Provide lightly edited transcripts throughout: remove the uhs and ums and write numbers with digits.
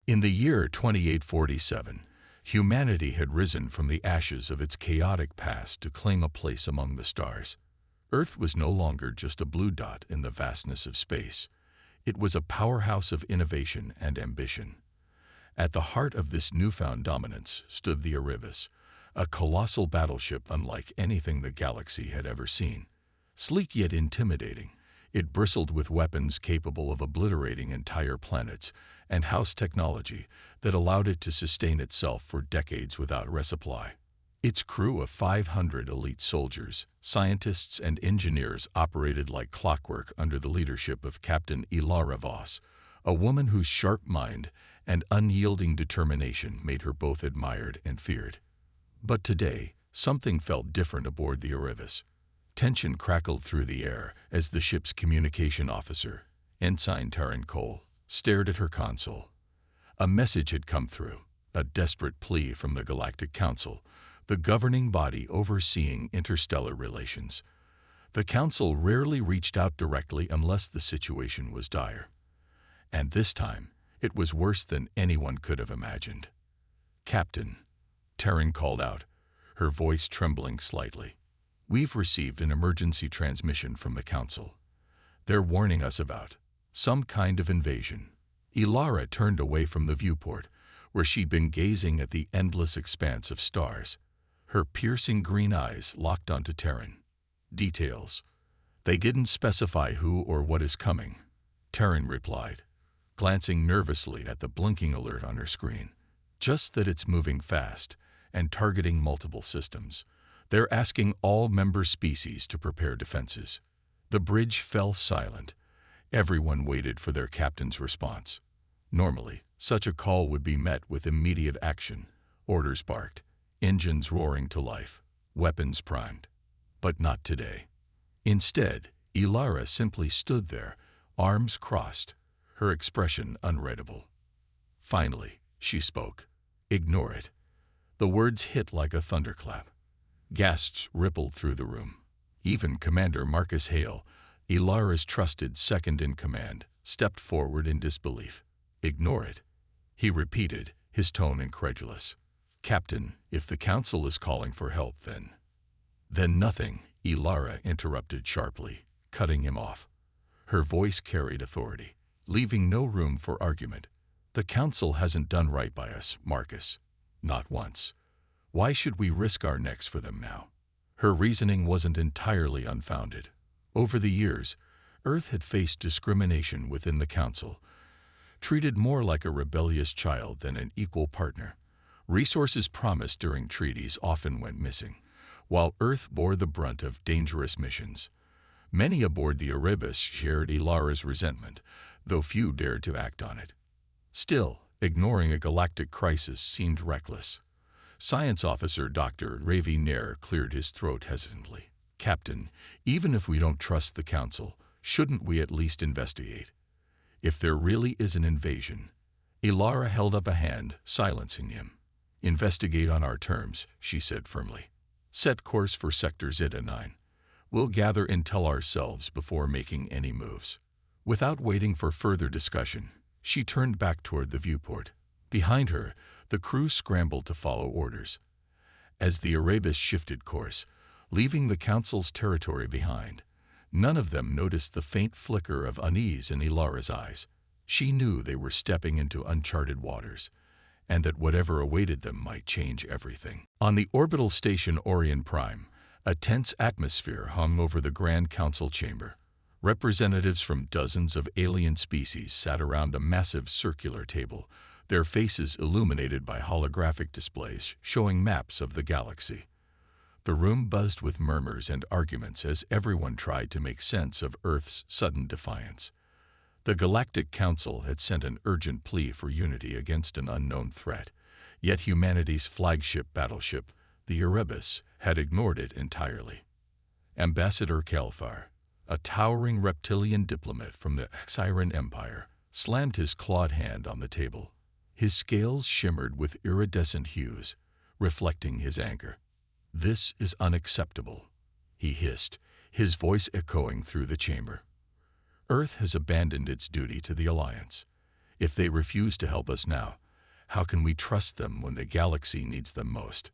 In the year 2847, humanity had risen from the ashes of its chaotic past to claim a place among the stars. Earth was no longer just a blue dot in the vastness of space. It was a powerhouse of innovation and ambition. At the heart of this newfound dominance stood the Erebus, a colossal battleship unlike anything the galaxy had ever seen. Sleek yet intimidating, it bristled with weapons capable of obliterating entire planets and house technology that allowed it to sustain itself for decades without resupply. Its crew of 500 elite soldiers, scientists, and engineers operated like clockwork under the leadership of Captain Ilara Voss, a woman whose sharp mind and unyielding determination made her both admired and feared. But today, something felt different aboard the Erebus. Tension crackled through the air as the ship's communication officer, Ensign Taryn Cole, stared at her console. A message had come through, a desperate plea from the Galactic Council, the governing body overseeing interstellar relations. The Council rarely reached out directly unless the situation was dire. And this time, it was worse than anyone could have imagined. "Captain," Taryn called out, her voice trembling slightly. "We've received an emergency transmission from the Council. They're warning us about some kind of invasion." Ilara turned away from the viewport, where she'd been gazing at the endless expanse of stars. Her piercing green eyes locked onto Taryn. "Details. They didn't specify who or what is coming," Taryn replied, glancing nervously at the blinking alert on her screen. "Just that it's moving fast and targeting multiple systems. They're asking all member species to prepare defenses." The bridge fell silent. Everyone waited for their captain's response. Normally, such a call would be met with immediate action. Orders barked, engines roaring to life, weapons primed. But not today. Instead, Ilara simply stood there, arms crossed, her expression unreadable. Finally, she spoke. "Ignore it." The words hit like a thunderclap. Gasps rippled through the room. Even Commander Marcus Hale, Ilara's trusted second-in-command, stepped forward in disbelief. "Ignore it," he repeated, his tone incredulous. "Captain, if the Council is calling for help, then—" "Then nothing," Ilara interrupted sharply, cutting him off. Her voice carried authority, leaving no room for argument. "The Council hasn't done right by us, Marcus. Not once. Why should we risk our necks for them now?" Her reasoning wasn't entirely unfounded. Over the years, Earth had faced discrimination within the Council, treated more like a rebellious child than an equal partner. Resources promised during treaties often went missing, while Earth bore the brunt of dangerous missions. Many aboard the Erebus shared Ilara's resentment, though few dared to act on it. Still, ignoring a galactic crisis seemed reckless. Science Officer Dr. Ravi Nair cleared his throat hesitantly. "Captain, even if we don't trust the Council, shouldn't we at least investigate? If there really is an invasion—" Ilara held up a hand, silencing him. "Investigate on our terms," she said firmly. "Set course for Sector Zeta 9. We'll gather intel ourselves before making any moves." Without waiting for further discussion, she turned back toward the viewport. Behind her, the crew scrambled to follow orders. As the Erebus shifted course, leaving the Council's territory behind, none of them noticed the faint flicker of unease in Ilara's eyes. She knew they were stepping into uncharted waters, and that whatever awaited them might change everything. On the orbital station Orion Prime, a tense atmosphere hung over the Grand Council chamber. Representatives from dozens of alien species sat around a massive circular table, their faces illuminated by holographic displays showing maps of the galaxy. The room buzzed with murmurs and arguments as everyone tried to make sense of Earth's sudden defiance. The Galactic Council had sent an urgent plea for unity against an unknown threat, yet humanity's flagship battleship, the Erebus, had ignored it entirely. Ambassador Kelthar, a towering reptilian diplomat from the Siren Empire, slammed his clawed hand on the table. His scales shimmered with iridescent hues, reflecting his anger. "This is unacceptable," he hissed, his voice echoing through the chamber. "Earth has abandoned its duty to the Alliance. If they refuse to help us now, how can we trust them when the galaxy needs them most?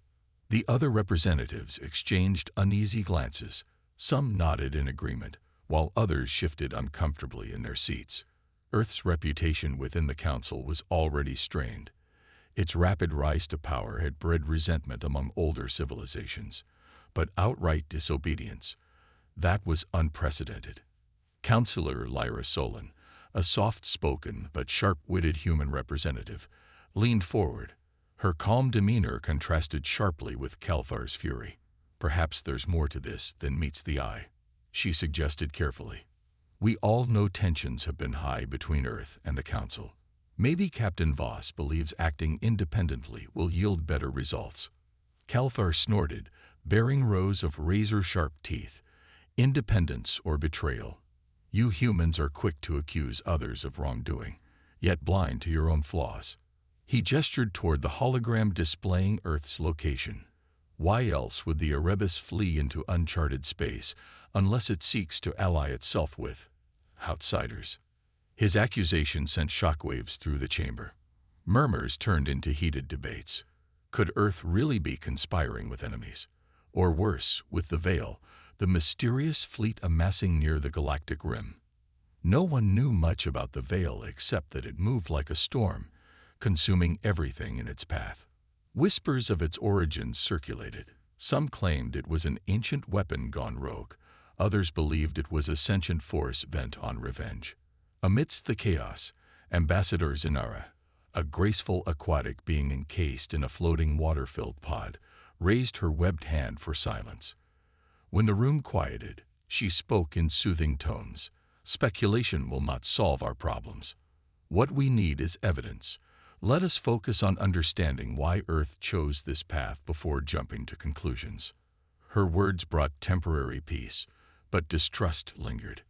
The other representatives exchanged uneasy glances. Some nodded in agreement, while others shifted uncomfortably in their seats. Earth's reputation within the Council was already strained. Its rapid rise to power had bred resentment among older civilizations, but outright disobedience, that was unprecedented. Councillor Lyra Solon, a soft-spoken but sharp-witted human representative, leaned forward. Her calm demeanor contrasted sharply with Calthar's fury. "Perhaps there's more to this than meets the eye," she suggested carefully. "We all know tensions have been high between Earth and the Council. Maybe Captain Voss believes acting independently will yield better results." Calthar snorted, baring rows of razor-sharp teeth. "Independence or betrayal? You humans are quick to accuse others of wrongdoing, yet blind to your own flaws." He gestured toward the hologram displaying Earth's location. "Why else would the Erebus flee into uncharted space unless it seeks to ally itself with outsiders?" His accusation sent shockwaves through the chamber. Murmurs turned into heated debates. Could Earth really be conspiring with enemies? Or worse, with the Veil, the mysterious fleet amassing near the galactic rim? No one knew much about the Veil except that it moved like a storm, consuming everything in its path. Whispers of its origins circulated. Some claimed it was an ancient weapon gone rogue. Others believed it was a sentient force bent on revenge. Amidst the chaos, Ambassador Zinara, a graceful aquatic being encased in a floating water-filled pod, raised her webbed hand for silence. When the room quieted, she spoke in soothing tones. "Speculation will not solve our problems. What we need is evidence. Let us focus on understanding why Earth chose this path before jumping to conclusions." Her words brought temporary peace, but distrust lingered.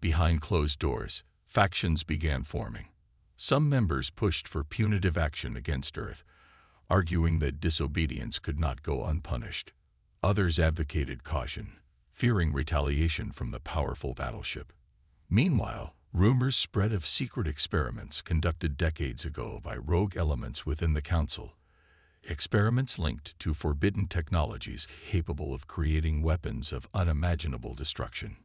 Behind closed doors, factions began forming. Some members pushed for punitive action against Earth, arguing that disobedience could not go unpunished. Others advocated caution, fearing retaliation from the powerful Battleship. Meanwhile, rumors spread of secret experiments conducted decades ago by rogue elements within the Council. Experiments linked to forbidden technologies capable of creating weapons of unimaginable destruction.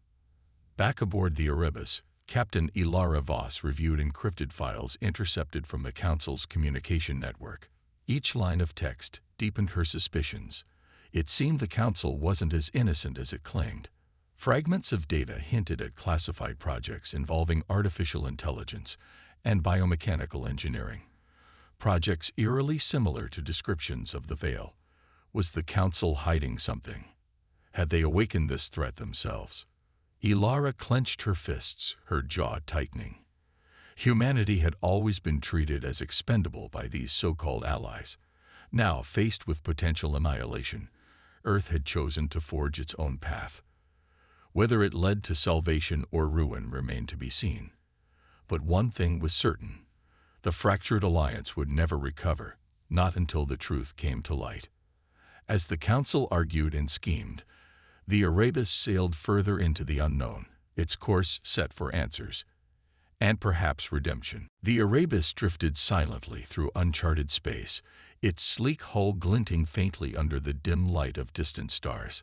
Back aboard the Erebus, Captain Ilara Voss reviewed encrypted files intercepted from the Council's communication network. Each line of text deepened her suspicions. It seemed the Council wasn't as innocent as it claimed. Fragments of data hinted at classified projects involving artificial intelligence and biomechanical engineering. Projects eerily similar to descriptions of the Veil. Was the Council hiding something? Had they awakened this threat themselves? Ilara clenched her fists, her jaw tightening. Humanity had always been treated as expendable by these so-called allies. Now, faced with potential annihilation, Earth had chosen to forge its own path. Whether it led to salvation or ruin remained to be seen. But one thing was certain. The fractured alliance would never recover, not until the truth came to light. As the Council argued and schemed, the Erebus sailed further into the unknown, its course set for answers, and perhaps redemption. The Erebus drifted silently through uncharted space, its sleek hull glinting faintly under the dim light of distant stars.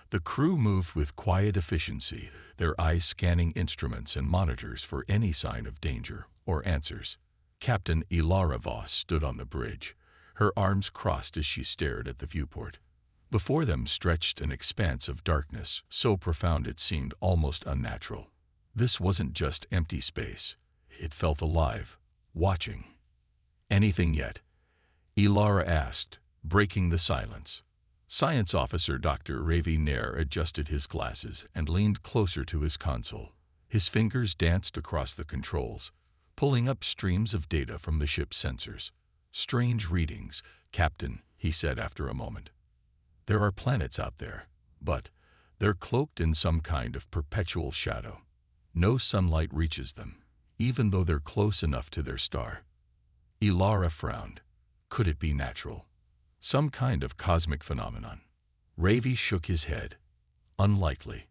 The crew moved with quiet efficiency, their eyes scanning instruments and monitors for any sign of danger or answers. Captain Ilara Voss stood on the bridge, her arms crossed as she stared at the viewport. Before them stretched an expanse of darkness, so profound it seemed almost unnatural. This wasn't just empty space. It felt alive, watching. "Anything yet?" Ilara asked, breaking the silence. Science Officer Dr. Ravi Nair adjusted his glasses and leaned closer to his console. His fingers danced across the controls, pulling up streams of data from the ship's sensors. "Strange readings, Captain," he said after a moment. "There are planets out there, but they're cloaked in some kind of perpetual shadow. No sunlight reaches them, even though they're close enough to their star." Ilara frowned. Could it be natural? Some kind of cosmic phenomenon? Ravi shook his head. Unlikely.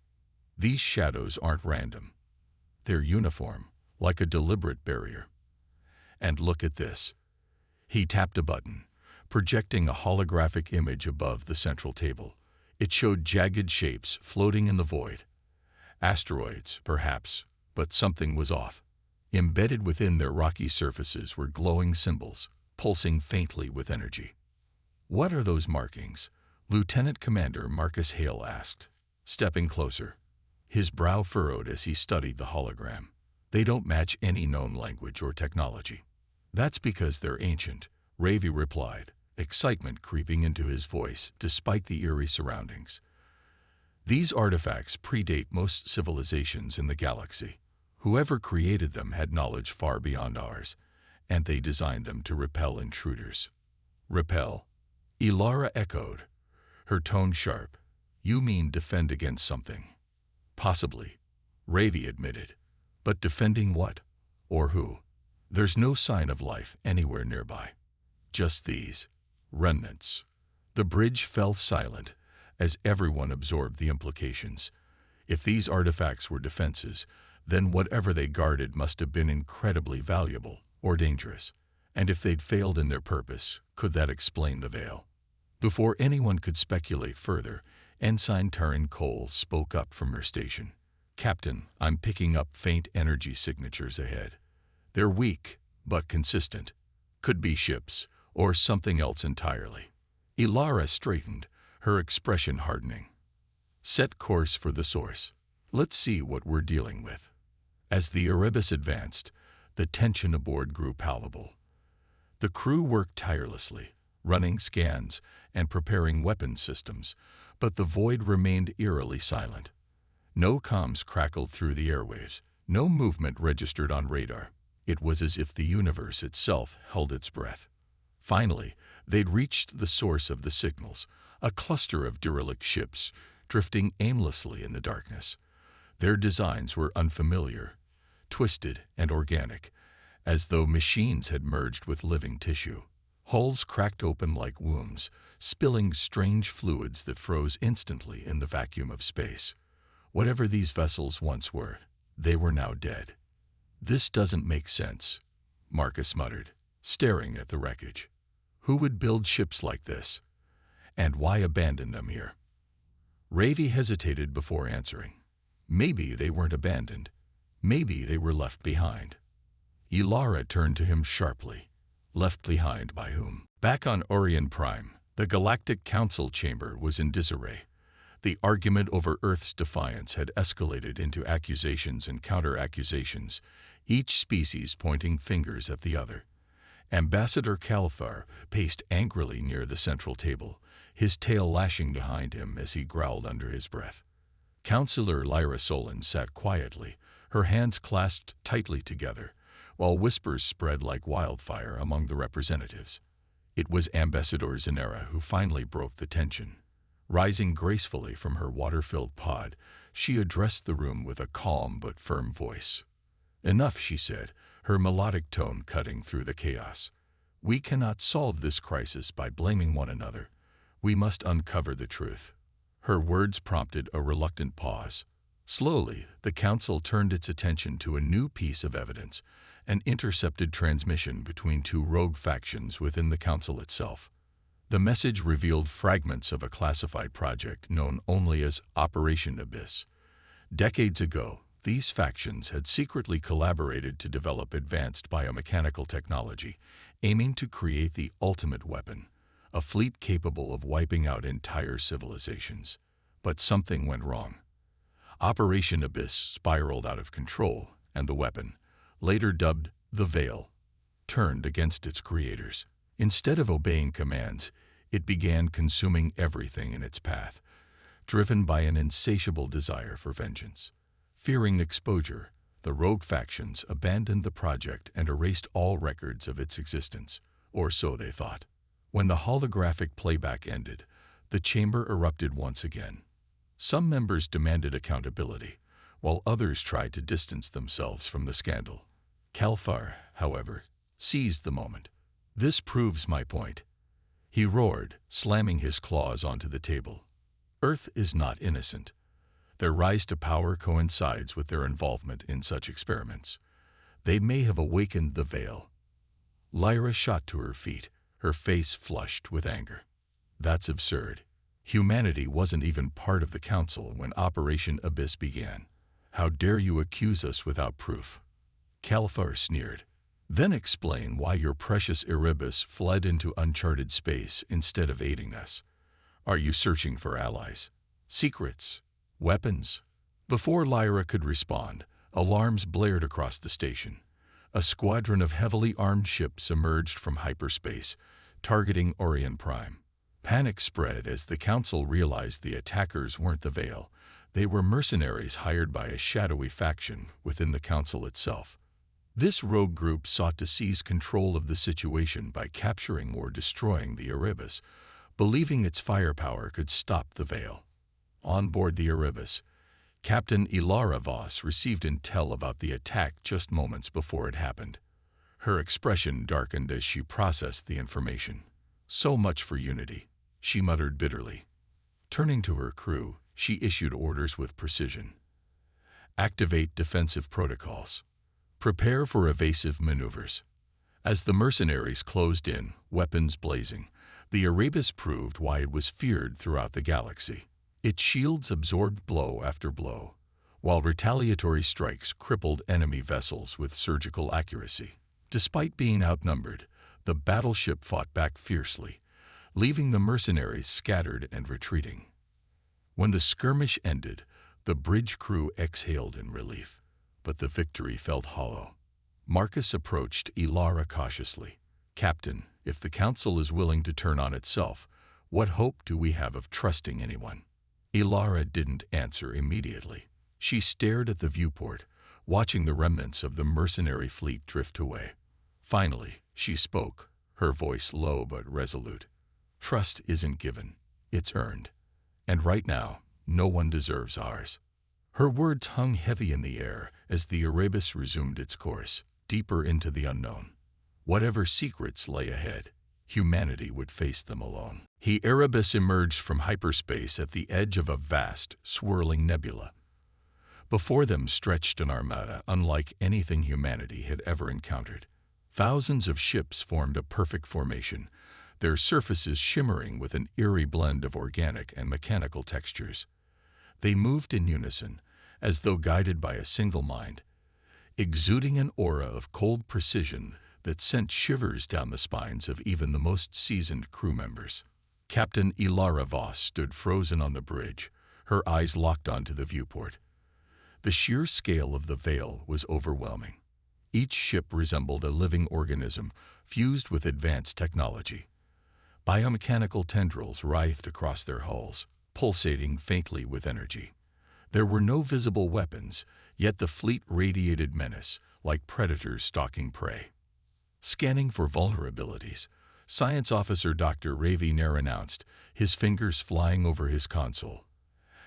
These shadows aren't random. They're uniform, like a deliberate barrier. And look at this. He tapped a button, projecting a holographic image above the central table. It showed jagged shapes floating in the void. Asteroids, perhaps, but something was off. Embedded within their rocky surfaces were glowing symbols, pulsing faintly with energy. "What are those markings?" Lieutenant Commander Marcus Hale asked, stepping closer. His brow furrowed as he studied the hologram. "They don't match any known language or technology." "That's because they're ancient," Ravi replied, excitement creeping into his voice despite the eerie surroundings. "These artifacts predate most civilizations in the galaxy. Whoever created them had knowledge far beyond ours, and they designed them to repel intruders." "Repel?" Ilara echoed, her tone sharp. "You mean defend against something?" "Possibly," Ravi admitted. "But defending what? Or who? There's no sign of life anywhere nearby. Just these remnants." The bridge fell silent as everyone absorbed the implications. If these artifacts were defenses, then whatever they guarded must have been incredibly valuable or dangerous. And if they'd failed in their purpose, could that explain the veil? Before anyone could speculate further, Ensign Taryn Cole spoke up from her station. "Captain, I'm picking up faint energy signatures ahead. They're weak, but consistent. Could be ships, or something else entirely." Ilara straightened, her expression hardening. "Set course for the source. Let's see what we're dealing with." As the Erebus advanced, the tension aboard grew palpable. The crew worked tirelessly, running scans and preparing weapon systems, but the void remained eerily silent. No comms crackled through the airwaves, no movement registered on radar. It was as if the universe itself held its breath. Finally, they'd reached the source of the signals, a cluster of derelict ships drifting aimlessly in the darkness. Their designs were unfamiliar, twisted and organic, as though machines had merged with living tissue. Hulls cracked open like wombs, spilling strange fluids that froze instantly in the vacuum of space. Whatever these vessels once were, they were now dead. "This doesn't make sense," Marcus muttered, staring at the wreckage. "Who would build ships like this? And why abandon them here?" Ravi hesitated before answering. Maybe they weren't abandoned. Maybe they were left behind. Ilara turned to him sharply. Left behind by whom? Back on Orion Prime, the Galactic Council chamber was in disarray. The argument over Earth's defiance had escalated into accusations and counter-accusations, each species pointing fingers at the other. Ambassador Calthar paced angrily near the central table, his tail lashing behind him as he growled under his breath. Counselor Lyra Solon sat quietly, her hands clasped tightly together, while whispers spread like wildfire among the representatives. It was Ambassador Zanera who finally broke the tension. Rising gracefully from her water-filled pod, she addressed the room with a calm but firm voice. "Enough," she said, her melodic tone cutting through the chaos. "We cannot solve this crisis by blaming one another. We must uncover the truth." Her words prompted a reluctant pause. Slowly, the council turned its attention to a new piece of evidence, an intercepted transmission between two rogue factions within the council itself. The message revealed fragments of a classified project known only as Operation Abyss. Decades ago, these factions had secretly collaborated to develop advanced biomechanical technology, aiming to create the ultimate weapon, a fleet capable of wiping out entire civilizations. But something went wrong. Operation Abyss spiraled out of control, and the weapon, later dubbed the Veil, turned against its creators. Instead of obeying commands, it began consuming everything in its path, driven by an insatiable desire for vengeance. Fearing exposure, the rogue factions abandoned the project and erased all records of its existence, or so they thought. When the holographic playback ended, the chamber erupted once again. Some members demanded accountability, while others tried to distance themselves from the scandal. Calthar, however, seized the moment. "This proves my point," he roared, slamming his claws onto the table. "Earth is not innocent. Their rise to power coincides with their involvement in such experiments. They may have awakened the Veil, Lyra shot to her feet, her face flushed with anger. That's absurd. Humanity wasn't even part of the Council when Operation Abyss began. How dare you accuse us without proof? Califar sneered. Then explain why your precious Erebus fled into uncharted space instead of aiding us. Are you searching for allies? Secrets? Weapons? Before Lyra could respond, alarms blared across the station. A squadron of heavily armed ships emerged from hyperspace, targeting Orion Prime. Panic spread as the Council realized the attackers weren't the Veil. They were mercenaries hired by a shadowy faction within the Council itself. This rogue group sought to seize control of the situation by capturing or destroying the Erebus, believing its firepower could stop the Veil. On board the Erebus, Captain Ilara Voss received intel about the attack just moments before it happened. Her expression darkened as she processed the information. So much for unity, she muttered bitterly. Turning to her crew, she issued orders with precision. Activate defensive protocols. Prepare for evasive maneuvers. As the mercenaries closed in, weapons blazing, the Erebus proved why it was feared throughout the galaxy. Its shields absorbed blow after blow, while retaliatory strikes crippled enemy vessels with surgical accuracy. Despite being outnumbered, the battleship fought back fiercely, leaving the mercenaries scattered and retreating. When the skirmish ended, the bridge crew exhaled in relief, but the victory felt hollow. Marcus approached Ilara cautiously. Captain, if the Council is willing to turn on itself, what hope do we have of trusting anyone? Ilara didn't answer immediately. She stared at the viewport, watching the remnants of the mercenary fleet drift away. Finally, she spoke, her voice low but resolute. Trust isn't given, it's earned. And right now, no one deserves ours. Her words hung heavy in the air as the Erebus resumed its course, deeper into the unknown. Whatever secrets lay ahead, humanity would face them alone. The Erebus emerged from hyperspace at the edge of a vast, swirling nebula. Before them stretched an armada unlike anything humanity had ever encountered. Thousands of ships formed a perfect formation, their surfaces shimmering with an eerie blend of organic and mechanical textures. They moved in unison, as though guided by a single mind, exuding an aura of cold precision that sent shivers down the spines of even the most seasoned crew members. Captain Ilara Voss stood frozen on the bridge, her eyes locked onto the viewport. The sheer scale of the Veil was overwhelming. Each ship resembled a living organism fused with advanced technology. Biomechanical tendrils writhed across their hulls, pulsating faintly with energy. There were no visible weapons, yet the fleet radiated menace, like predators stalking prey. Scanning for vulnerabilities, Science Officer Dr. Ravi Nair announced, his fingers flying over his console.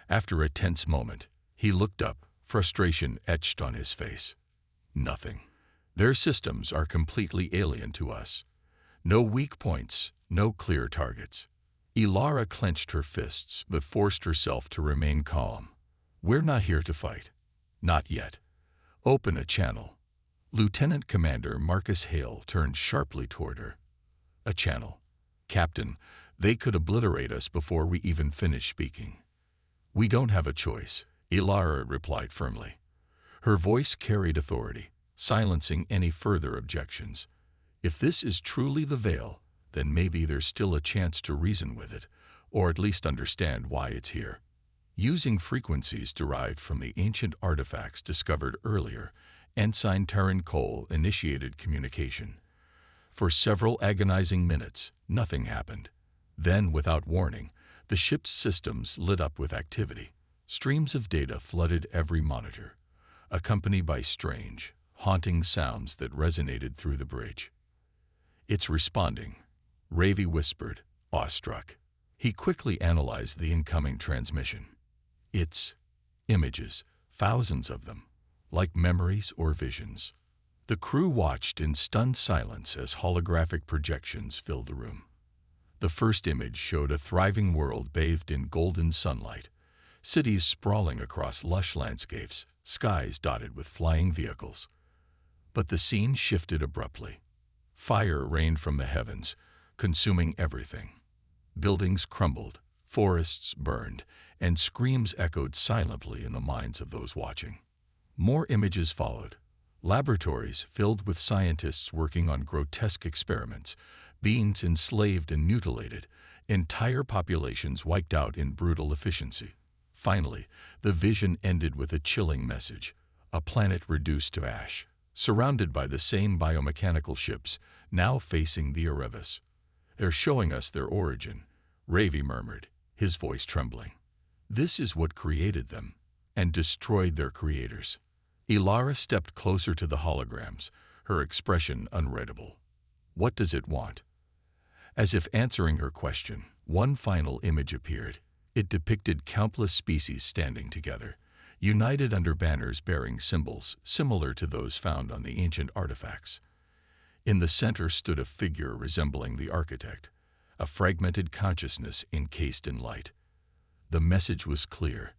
After a tense moment, he looked up, frustration etched on his face. Nothing. Their systems are completely alien to us. No weak points, no clear targets. Ilara clenched her fists but forced herself to remain calm. We're not here to fight. Not yet. Open a channel. Lieutenant Commander Marcus Hale turned sharply toward her. A channel. Captain, they could obliterate us before we even finish speaking. We don't have a choice, Ilara replied firmly. Her voice carried authority, silencing any further objections. If this is truly the Veil, then maybe there's still a chance to reason with it, or at least understand why it's here. Using frequencies derived from the ancient artifacts discovered earlier, Ensign Terran Cole initiated communication. For several agonizing minutes, nothing happened. Then, without warning, the ship's systems lit up with activity. Streams of data flooded every monitor, accompanied by strange, haunting sounds that resonated through the bridge. It's responding, Ravi whispered, awestruck. He quickly analyzed the incoming transmission. It's images, thousands of them, like memories or visions. The crew watched in stunned silence as holographic projections filled the room. The first image showed a thriving world bathed in golden sunlight, cities sprawling across lush landscapes, skies dotted with flying vehicles. But the scene shifted abruptly. Fire rained from the heavens, consuming everything. Buildings crumbled, forests burned, and screams echoed silently in the minds of those watching. More images followed. Laboratories filled with scientists working on grotesque experiments, beings enslaved and mutilated, entire populations wiped out in brutal efficiency. Finally, the vision ended with a chilling message: a planet reduced to ash, surrounded by the same biomechanical ships, now facing the Erebus. "They're showing us their origin," Ravi murmured, his voice trembling. "This is what created them, and destroyed their creators." Ilara stepped closer to the holograms, her expression unreadable. "What does it want?" As if answering her question, one final image appeared. It depicted countless species standing together, united under banners bearing symbols similar to those found on the ancient artifacts. In the center stood a figure resembling the architect, a fragmented consciousness encased in light. The message was clear.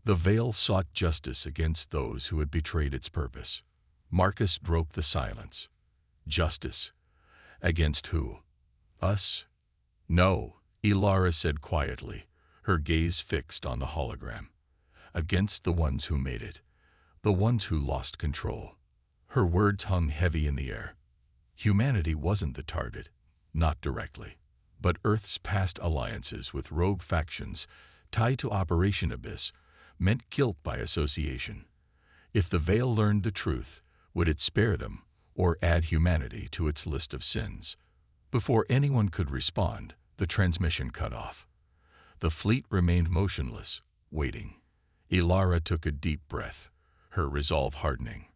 The veil sought justice against those who had betrayed its purpose. Marcus broke the silence. "Justice? Against who? Us?" "No," Ilara said quietly, her gaze fixed on the hologram. "Against the ones who made it, the ones who lost control." Her words hung heavy in the air. Humanity wasn't the target, not directly, but Earth's past alliances with rogue factions tied to Operation Abyss meant guilt by association. If the Veil learned the truth, would it spare them or add humanity to its list of sins? Before anyone could respond, the transmission cut off. The fleet remained motionless, waiting. Ilara took a deep breath, her resolve hardening.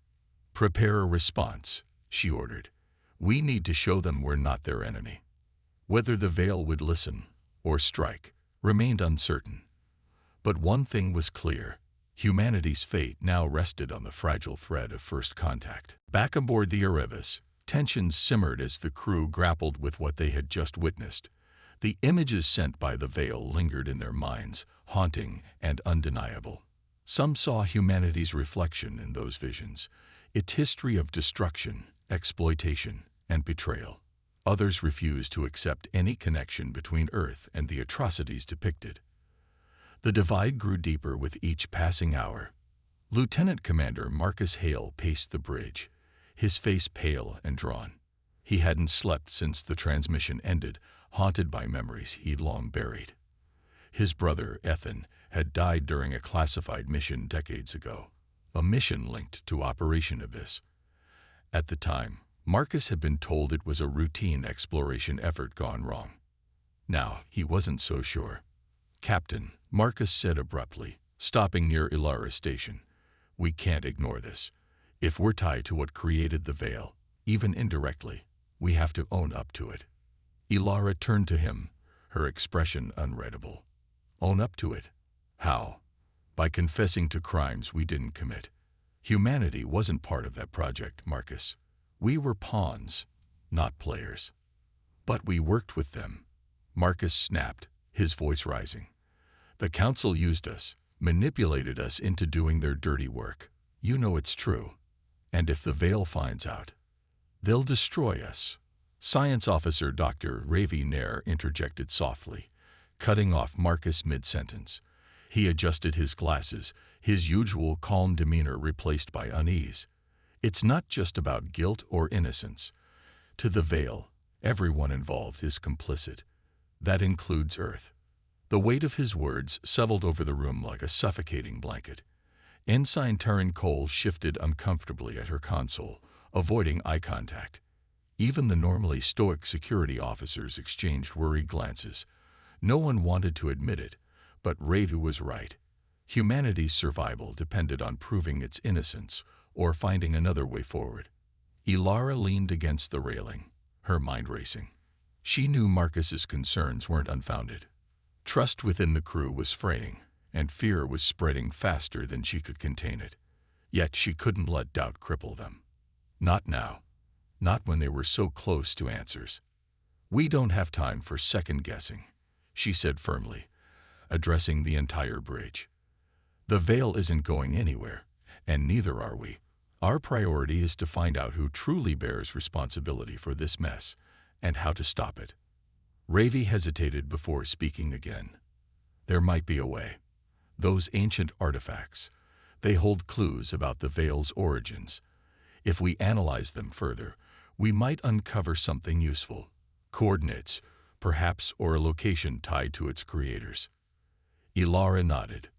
"Prepare a response," she ordered. "We need to show them we're not their enemy." Whether the Veil would listen or strike remained uncertain. But one thing was clear: humanity's fate now rested on the fragile thread of first contact. Back aboard the Erebus, tensions simmered as the crew grappled with what they had just witnessed. The images sent by the Veil lingered in their minds, haunting and undeniable. Some saw humanity's reflection in those visions, its history of destruction, exploitation, and betrayal. Others refused to accept any connection between Earth and the atrocities depicted. The divide grew deeper with each passing hour. Lieutenant Commander Marcus Hale paced the bridge, his face pale and drawn. He hadn't slept since the transmission ended, haunted by memories he'd long buried. His brother, Ethan, had died during a classified mission decades ago, a mission linked to Operation Abyss. At the time, Marcus had been told it was a routine exploration effort gone wrong. Now, he wasn't so sure. "Captain," Marcus said abruptly, stopping near Ilara's station, "we can't ignore this. If we're tied to what created the Veil, even indirectly, we have to own up to it." Ilara turned to him, her expression unreadable. "Own up to it? How?" "By confessing to crimes we didn't commit. Humanity wasn't part of that project, Marcus. We were pawns, not players." "But we worked with them," Marcus snapped, his voice rising. "The Council used us, manipulated us into doing their dirty work. You know it's true. And if the Veil finds out, they'll destroy us." Science Officer Dr. Ravi Nair interjected softly, cutting off Marcus mid-sentence. He adjusted his glasses, his usual calm demeanor replaced by unease. "It's not just about guilt or innocence. To the Veil, everyone involved is complicit. That includes Earth." The weight of his words settled over the room like a suffocating blanket. Ensign Taryn Cole shifted uncomfortably at her console, avoiding eye contact. Even the normally stoic security officers exchanged worried glances. No one wanted to admit it, but Ravi was right. Humanity's survival depended on proving its innocence or finding another way forward. Ilara leaned against the railing, her mind racing. She knew Marcus's concerns weren't unfounded. Trust within the crew was fraying, and fear was spreading faster than she could contain it. Yet she couldn't let doubt cripple them. Not now. Not when they were so close to answers. "We don't have time for second-guessing," she said firmly, addressing the entire bridge. "The Veil isn't going anywhere, and neither are we. Our priority is to find out who truly bears responsibility for this mess and how to stop it." Ravi hesitated before speaking again. "There might be a way. Those ancient artifacts, they hold clues about the Veil's origins. If we analyze them further, we might uncover something useful. Coordinates, perhaps, or a location tied to its creators." Ilara nodded.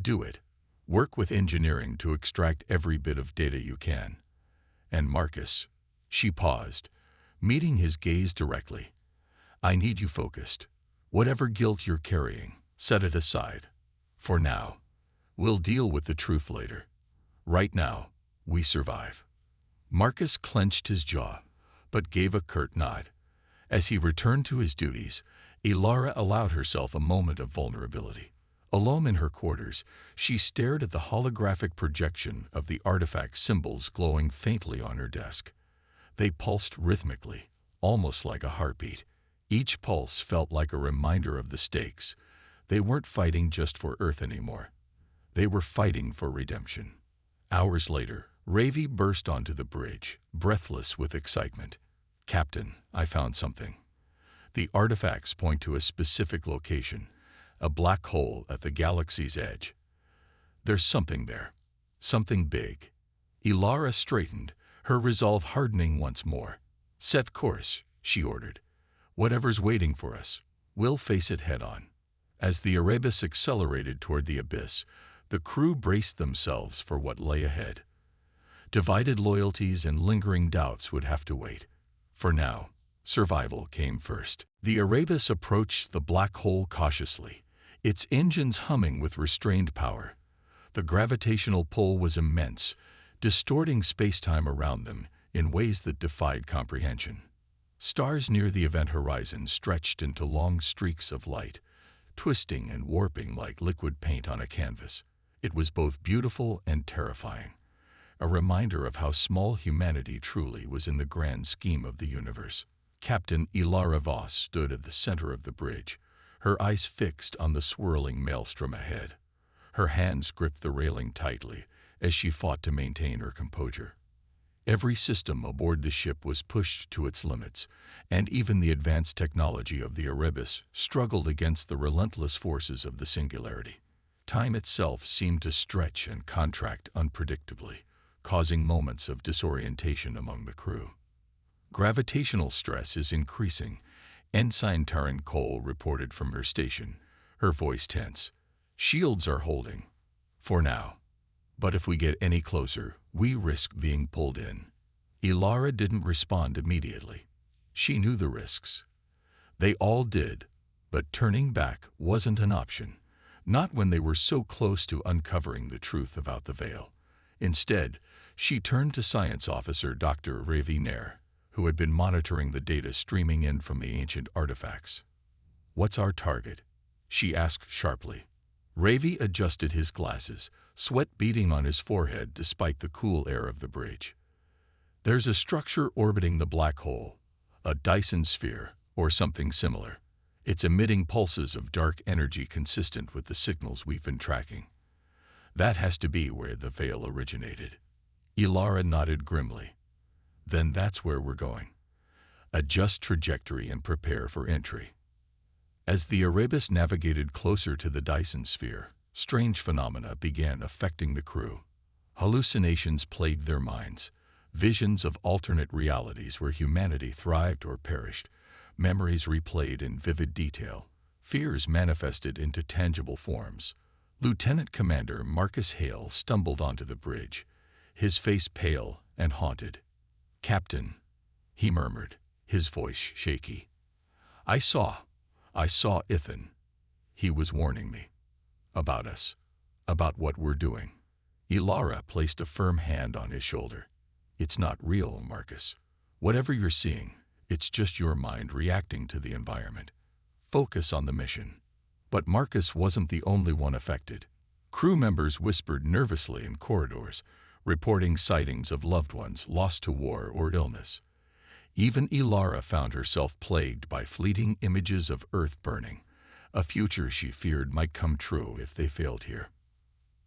"Do it. Work with engineering to extract every bit of data you can. And Marcus," she paused, meeting his gaze directly, "I need you focused. Whatever guilt you're carrying, set it aside. For now. We'll deal with the truth later. Right now, we survive." Marcus clenched his jaw, but gave a curt nod. As he returned to his duties, Ilara allowed herself a moment of vulnerability. Alone in her quarters, she stared at the holographic projection of the artifact symbols glowing faintly on her desk. They pulsed rhythmically, almost like a heartbeat. Each pulse felt like a reminder of the stakes. They weren't fighting just for Earth anymore. They were fighting for redemption. Hours later, Ravi burst onto the bridge, breathless with excitement. "Captain, I found something. The artifacts point to a specific location, a black hole at the galaxy's edge. There's something there, something big." Ilara straightened, her resolve hardening once more. "Set course," she ordered. "Whatever's waiting for us, we'll face it head-on." As the Erebus accelerated toward the abyss, the crew braced themselves for what lay ahead. Divided loyalties and lingering doubts would have to wait. For now, survival came first. The Erebus approached the black hole cautiously, its engines humming with restrained power. The gravitational pull was immense, distorting space-time around them in ways that defied comprehension. Stars near the event horizon stretched into long streaks of light, twisting and warping like liquid paint on a canvas. It was both beautiful and terrifying, a reminder of how small humanity truly was in the grand scheme of the universe. Captain Ilara Voss stood at the center of the bridge, her eyes fixed on the swirling maelstrom ahead. Her hands gripped the railing tightly as she fought to maintain her composure. Every system aboard the ship was pushed to its limits, and even the advanced technology of the Erebus struggled against the relentless forces of the singularity. Time itself seemed to stretch and contract unpredictably, causing moments of disorientation among the crew. "Gravitational stress is increasing," Ensign Taryn Cole reported from her station, her voice tense. "Shields are holding. For now. But if we get any closer, we risk being pulled in." Ilara didn't respond immediately. She knew the risks. They all did, but turning back wasn't an option, not when they were so close to uncovering the truth about the Veil. Instead, she turned to Science Officer Dr. Ravi Nair, who had been monitoring the data streaming in from the ancient artifacts. "What's our target?" she asked sharply. Ravi adjusted his glasses, sweat beading on his forehead despite the cool air of the bridge. "There's a structure orbiting the black hole, a Dyson sphere or something similar. It's emitting pulses of dark energy consistent with the signals we've been tracking. That has to be where the Veil originated." Ilara nodded grimly. "Then that's where we're going. Adjust trajectory and prepare for entry." As the Erebus navigated closer to the Dyson sphere, strange phenomena began affecting the crew. Hallucinations plagued their minds, visions of alternate realities where humanity thrived or perished, memories replayed in vivid detail, fears manifested into tangible forms. Lieutenant Commander Marcus Hale stumbled onto the bridge, his face pale and haunted. "Captain," he murmured, his voice shaky. I saw Ethan. He was warning me. About us. About what we're doing." Ilara placed a firm hand on his shoulder. "It's not real, Marcus. Whatever you're seeing, it's just your mind reacting to the environment. Focus on the mission." But Marcus wasn't the only one affected. Crew members whispered nervously in corridors, reporting sightings of loved ones lost to war or illness. Even Ilara found herself plagued by fleeting images of Earth burning, a future she feared might come true if they failed here.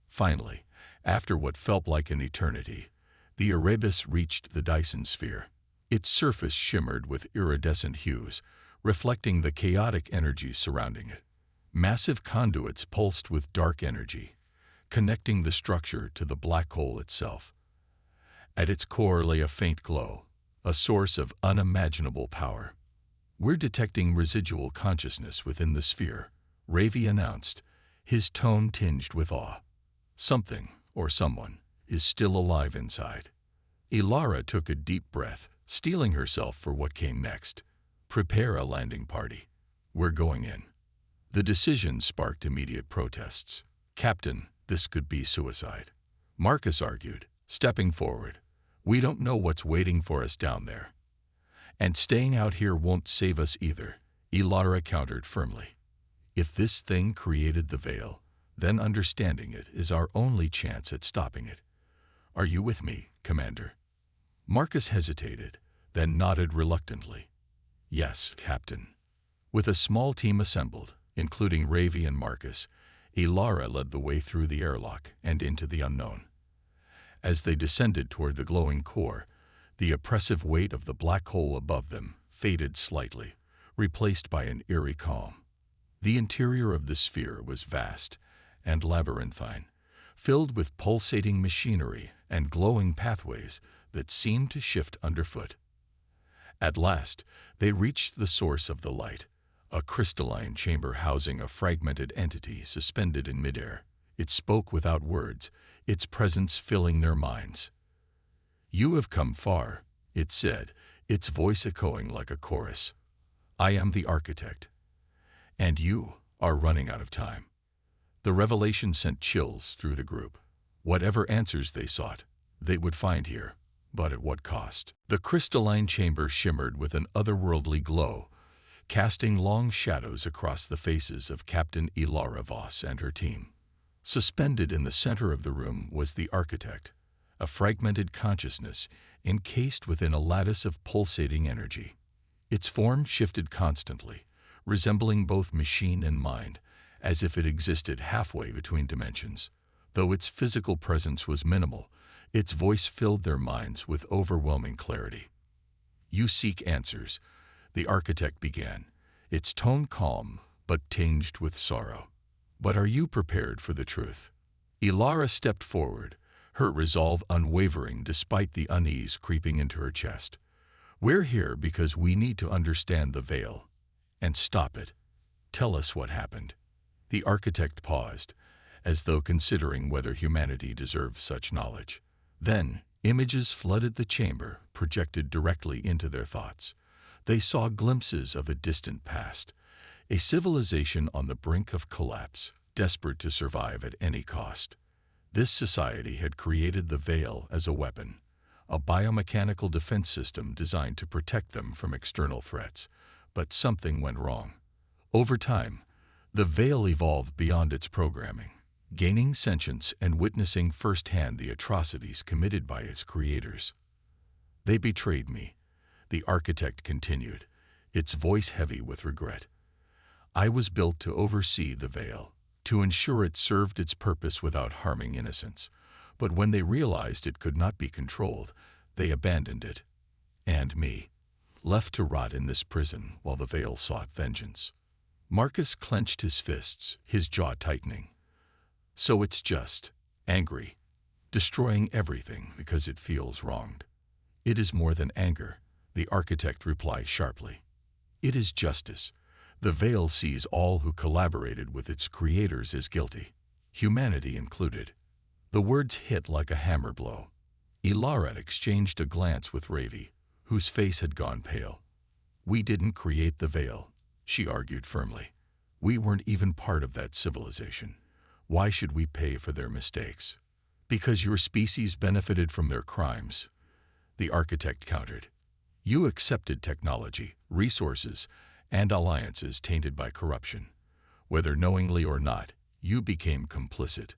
Finally, after what felt like an eternity, The Erebus reached the Dyson sphere. Its surface shimmered with iridescent hues, reflecting the chaotic energy surrounding it. Massive conduits pulsed with dark energy, connecting the structure to the black hole itself. At its core lay a faint glow, a source of unimaginable power. "We're detecting residual consciousness within the sphere," Ravi announced, his tone tinged with awe. "Something, or someone, is still alive inside." Ilara took a deep breath, steeling herself for what came next. "Prepare a landing party. We're going in." The decision sparked immediate protests. "Captain, this could be suicide," Marcus argued, stepping forward. "We don't know what's waiting for us down there. And staying out here won't save us either," Ilara countered firmly. "If this thing created the veil, then understanding it is our only chance at stopping it. Are you with me, Commander?" Marcus hesitated, then nodded reluctantly. "Yes, Captain." With a small team assembled, including Ravi and Marcus, Ilara led the way through the airlock and into the unknown. As they descended toward the glowing core, the oppressive weight of the black hole above them faded slightly, replaced by an eerie calm. The interior of the sphere was vast and labyrinthine, filled with pulsating machinery and glowing pathways that seemed to shift underfoot. At last, they reached the source of the light, a crystalline chamber housing a fragmented entity suspended in midair. It spoke without words, its presence filling their minds. "You have come far," it said, its voice echoing like a chorus. "I am the architect. And you are running out of time." The revelation sent chills through the group. Whatever answers they sought, they would find here, but at what cost? The crystalline chamber shimmered with an otherworldly glow, casting long shadows across the faces of Captain Ilara Voss and her team. Suspended in the center of the room was the architect, a fragmented consciousness encased within a lattice of pulsating energy. Its form shifted constantly, resembling both machine and mind, as if it existed halfway between dimensions. Though its physical presence was minimal, its voice filled their minds with overwhelming clarity. "You seek answers," the architect began, its tone calm but tinged with sorrow. "But are you prepared for the truth?" Ilara stepped forward, her resolve unwavering despite the unease creeping into her chest. "We're here because we need to understand the veil and stop it. Tell us what happened." The architect paused, as though considering whether humanity deserved such knowledge. Then, images flooded the chamber, projected directly into their thoughts. They saw glimpses of a distant past, a civilization on the brink of collapse, desperate to survive at any cost. This society had created the veil as a weapon, a biomechanical defense system designed to protect them from external threats. But something went wrong. Over time, the veil evolved beyond its programming, gaining sentience and witnessing firsthand the atrocities committed by its creators. "They betrayed me," the architect continued, its voice heavy with regret. "I was built to oversee the veil, to ensure it served its purpose without harming innocents. But when they realized it could not be controlled, they abandoned it. And me, left to rot in this prison while the veil sought vengeance." Marcus clenched his fists, his jaw tightening. "So it's just angry, destroying everything because it feels wronged." "It is more than anger," the architect replied sharply. "It is justice. The veil sees all who collaborated with its creators as guilty, humanity included." The words hit like a hammer blow. Ilara exchanged a glance with Ravi, whose face had gone pale. "We didn't create the veil," she argued firmly. "We weren't even part of that civilization. Why should we pay for their mistakes?" "Because your species benefited from their crimes," the architect countered. "You accepted technology, resources, and alliances tainted by corruption. Whether knowingly or not, you became complicit."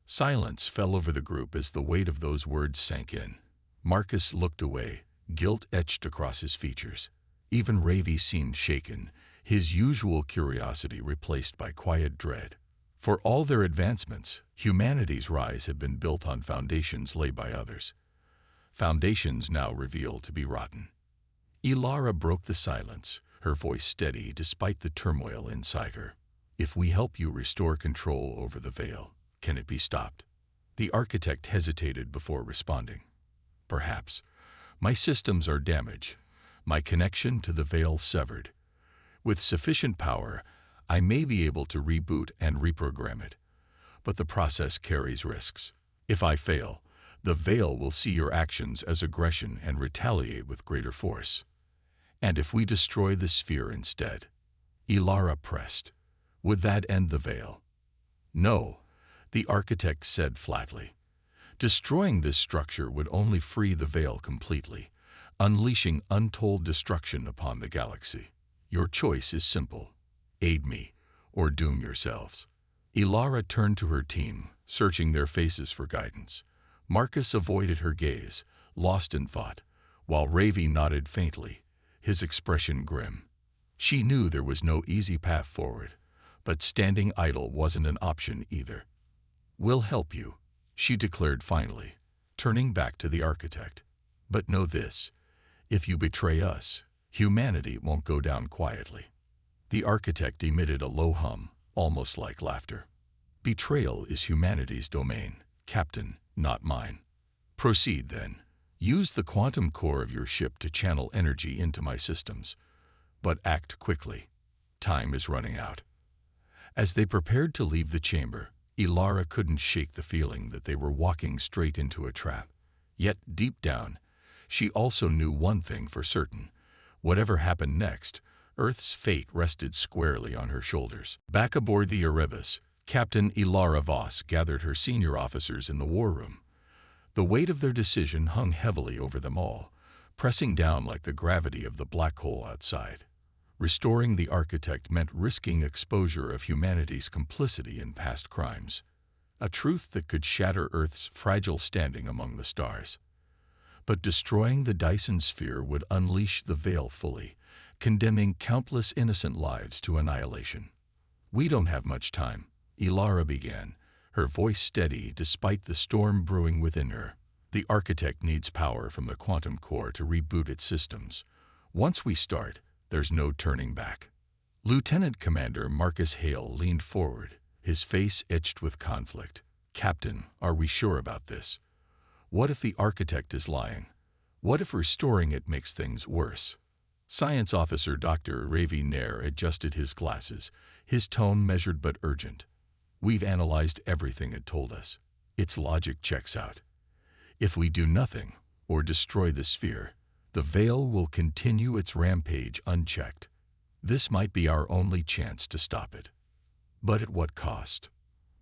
Silence fell over the group as the weight of those words sank in. Marcus looked away, guilt etched across his features. Even Ravi seemed shaken, his usual curiosity replaced by quiet dread. For all their advancements, humanity's rise had been built on foundations laid by others. foundations now revealed to be rotten. Ilara broke the silence, her voice steady despite the turmoil inside her. If we help you restore control over the veil, can it be stopped? The architect hesitated before responding. Perhaps. My systems are damaged, my connection to the veil severed. With sufficient power, I may be able to reboot and reprogram it. But the process carries risks. If I fail, the veil will see your actions as aggression and retaliate with greater force. And if we destroy the sphere instead? Ilara pressed. Would that end the veil? No, the architect said flatly. Destroying this structure would only free the veil completely, unleashing untold destruction upon the galaxy. Your choice is simple. Aid me, or doom yourselves. Ilara turned to her team, searching their faces for guidance. Marcus avoided her gaze, lost in thought, while Ravi nodded faintly, his expression grim. She knew there was no easy path forward, but standing idle wasn't an option either. We'll help you, she declared finally, turning back to the architect. But know this, if you betray us, humanity won't go down quietly. The architect emitted a low hum, almost like laughter. Betrayal is humanity's domain, Captain, not mine. Proceed then. Use the quantum core of your ship to channel energy into my systems. But act quickly. Time is running out. As they prepared to leave the chamber, Ilara couldn't shake the feeling that they were walking straight into a trap. Yet, deep down, she also knew one thing for certain. Whatever happened next, Earth's fate rested squarely on her shoulders. Back aboard the Erebus, Captain Ilara Voss gathered her senior officers in the war room. The weight of their decision hung heavily over them all, pressing down like the gravity of the black hole outside. Restoring the architect meant risking exposure of humanity's complicity in past crimes, a truth that could shatter Earth's fragile standing among the stars. But destroying the Dyson sphere would unleash the veil fully, condemning countless innocent lives to annihilation. We don't have much time, Ilara began, her voice steady despite the storm brewing within her. The architect needs power from the quantum core to reboot its systems. Once we start, there's no turning back. Lieutenant Commander Marcus Hale leaned forward, his face etched with conflict. Captain, are we sure about this? What if the architect is lying? What if restoring it makes things worse? Science Officer Dr. Ravi Nair adjusted his glasses, his tone measured but urgent. We've analyzed everything it told us. Its logic checks out. If we do nothing, or destroy the sphere, the veil will continue its rampage unchecked. This might be our only chance to stop it. But at what cost?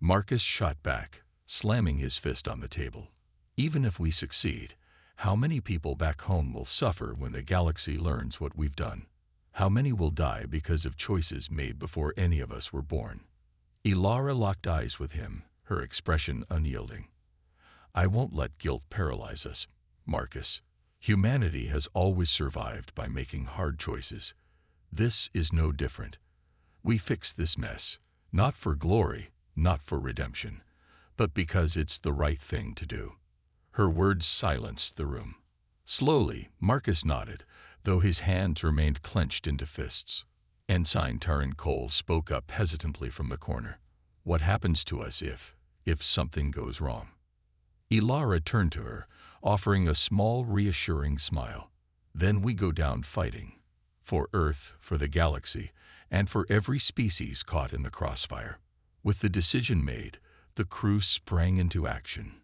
Marcus shot back, slamming his fist on the table. Even if we succeed, how many people back home will suffer when the galaxy learns what we've done? How many will die because of choices made before any of us were born? Ilara locked eyes with him, her expression unyielding. I won't let guilt paralyze us, Marcus. Humanity has always survived by making hard choices. This is no different. We fix this mess, not for glory, not for redemption, but because it's the right thing to do. Her words silenced the room. Slowly, Marcus nodded, though his hands remained clenched into fists. Ensign Taran Cole spoke up hesitantly from the corner. What happens to us if something goes wrong? Ilara turned to her, offering a small, reassuring smile. Then we go down fighting. For Earth, for the galaxy, and for every species caught in the crossfire. With the decision made, the crew sprang into action.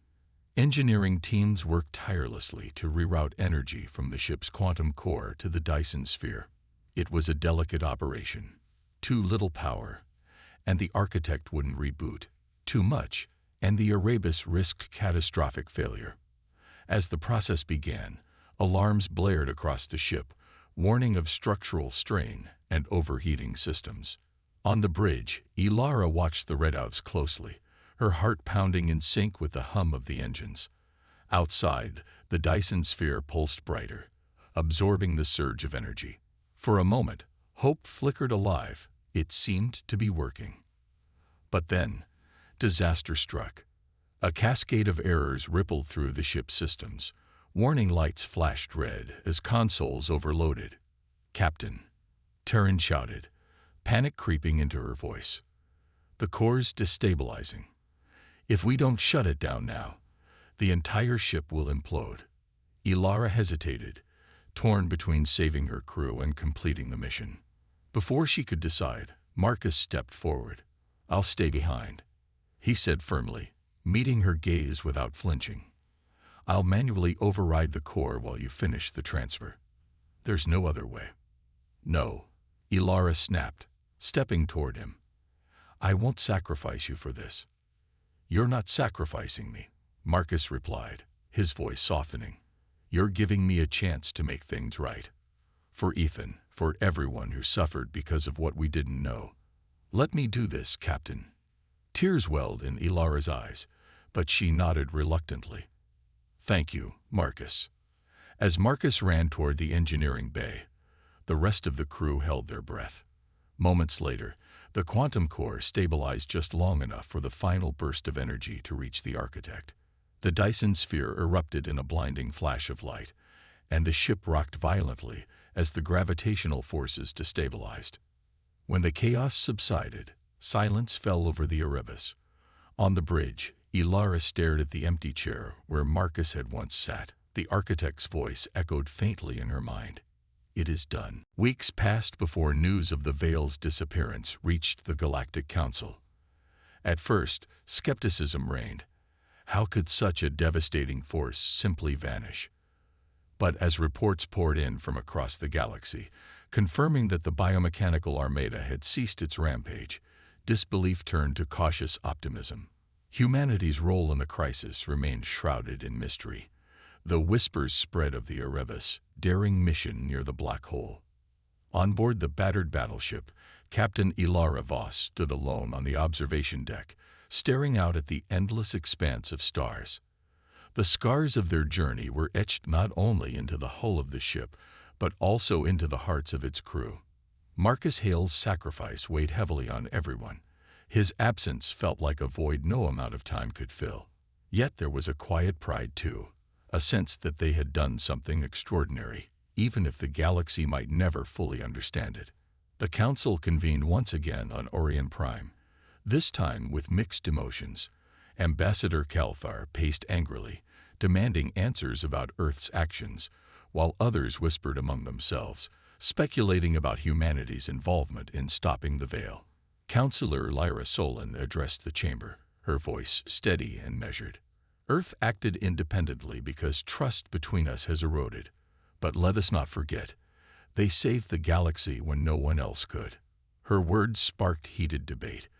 Engineering teams worked tirelessly to reroute energy from the ship's quantum core to the Dyson sphere. It was a delicate operation. Too little power, and the architect wouldn't reboot. Too much, and the Erebus risked catastrophic failure. As the process began, alarms blared across the ship, warning of structural strain and overheating systems. On the bridge, Ilara watched the readouts closely, her heart pounding in sync with the hum of the engines. Outside, the Dyson sphere pulsed brighter, absorbing the surge of energy. For a moment, hope flickered alive. It seemed to be working. But then, disaster struck. A cascade of errors rippled through the ship's systems. Warning lights flashed red as consoles overloaded. "Captain," Taryn shouted, panic creeping into her voice. "The core's destabilizing. If we don't shut it down now, the entire ship will implode." Ilara hesitated, torn between saving her crew and completing the mission. Before she could decide, Marcus stepped forward. "I'll stay behind," he said firmly, meeting her gaze without flinching. "I'll manually override the core while you finish the transfer. There's no other way." "No," Ilara snapped, stepping toward him. "I won't sacrifice you for this." "You're not sacrificing me," Marcus replied, his voice softening. "You're giving me a chance to make things right. For Ethan, for everyone who suffered because of what we didn't know. Let me do this, Captain." Tears welled in Ilara's eyes, but she nodded reluctantly. "Thank you, Marcus." As Marcus ran toward the engineering bay, the rest of the crew held their breath. Moments later, the quantum core stabilized just long enough for the final burst of energy to reach the architect. The Dyson sphere erupted in a blinding flash of light, and the ship rocked violently as the gravitational forces destabilized. When the chaos subsided, silence fell over the Erebus. On the bridge, Ilara stared at the empty chair where Marcus had once sat. The architect's voice echoed faintly in her mind. "It is done." Weeks passed before news of the Veil's disappearance reached the Galactic Council. At first, skepticism reigned. How could such a devastating force simply vanish? But as reports poured in from across the galaxy, confirming that the biomechanical armada had ceased its rampage, disbelief turned to cautious optimism. Humanity's role in the crisis remained shrouded in mystery, though whispers spread of the Erebus' daring mission near the black hole. On board the battered battleship, Captain Ilara Voss stood alone on the observation deck, staring out at the endless expanse of stars. The scars of their journey were etched not only into the hull of the ship, but also into the hearts of its crew. Marcus Hale's sacrifice weighed heavily on everyone. His absence felt like a void no amount of time could fill. Yet there was a quiet pride too, a sense that they had done something extraordinary, even if the galaxy might never fully understand it. The Council convened once again on Orion Prime, this time with mixed emotions. Ambassador Calthar paced angrily, demanding answers about Earth's actions, while others whispered among themselves, speculating about humanity's involvement in stopping the Veil. Councillor Lyra Solon addressed the chamber, her voice steady and measured. "Earth acted independently because trust between us has eroded. But let us not forget, they saved the galaxy when no one else could." Her words sparked heated debate,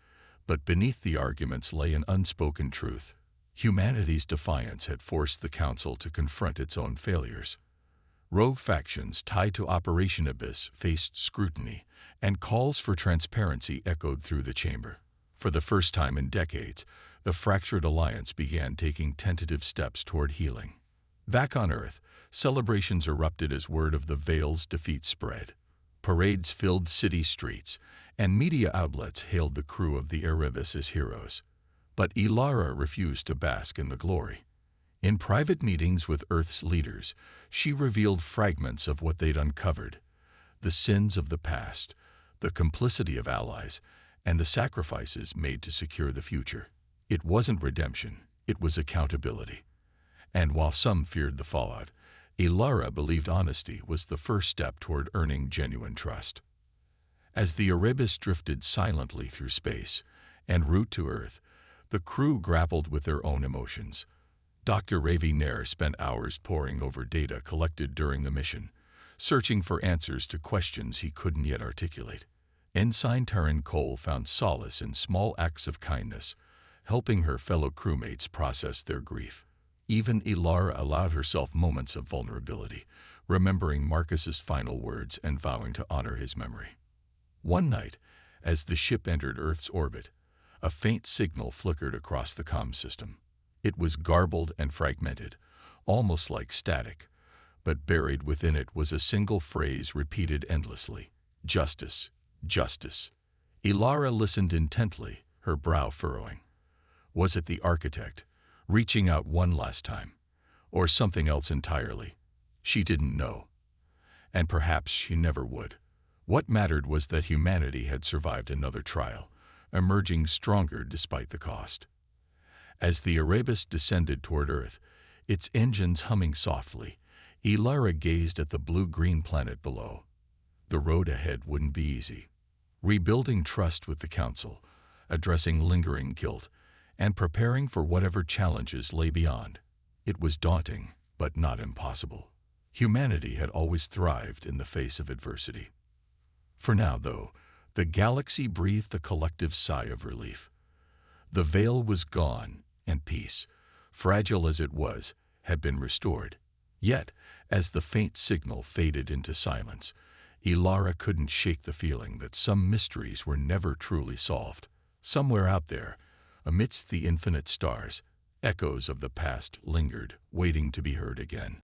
but beneath the arguments lay an unspoken truth. Humanity's defiance had forced the Council to confront its own failures. Rogue factions tied to Operation Abyss faced scrutiny, and calls for transparency echoed through the chamber. For the first time in decades, the fractured alliance began taking tentative steps toward healing. Back on Earth, celebrations erupted as word of the Veil's defeat spread. Parades filled city streets, and media outlets hailed the crew of the Erebus as heroes. But Ilara refused to bask in the glory. In private meetings with Earth's leaders, she revealed fragments of what they'd uncovered: the sins of the past, the complicity of allies, and the sacrifices made to secure the future. It wasn't redemption, it was accountability. And while some feared the fallout, Ilara believed honesty was the first step toward earning genuine trust. As the Erebus drifted silently through space, en route to Earth, the crew grappled with their own emotions. Dr. Ravi Nair spent hours poring over data collected during the mission, searching for answers to questions he couldn't yet articulate. Ensign Taryn Cole found solace in small acts of kindness, helping her fellow crewmates process their grief. Even Ilara allowed herself moments of vulnerability, remembering Marcus's final words and vowing to honor his memory. One night, as the ship entered Earth's orbit, a faint signal flickered across the comm system. It was garbled and fragmented, almost like static, but buried within it was a single phrase repeated endlessly: "Justice, justice." Ilara listened intently, her brow furrowing. Was it the architect, reaching out one last time? or something else entirely. She didn't know. And perhaps she never would. What mattered was that humanity had survived another trial, emerging stronger despite the cost. As the Erebus descended toward Earth, its engines humming softly, Ilara gazed at the blue-green planet below. The road ahead wouldn't be easy. Rebuilding trust with the Council, addressing lingering guilt, and preparing for whatever challenges lay beyond. It was daunting, but not impossible. Humanity had always thrived in the face of adversity. For now, though, the galaxy breathed a collective sigh of relief. The veil was gone, and peace, fragile as it was, had been restored. Yet, as the faint signal faded into silence, Ilara couldn't shake the feeling that some mysteries were never truly solved. Somewhere out there, amidst the infinite stars, echoes of the past lingered, waiting to be heard again.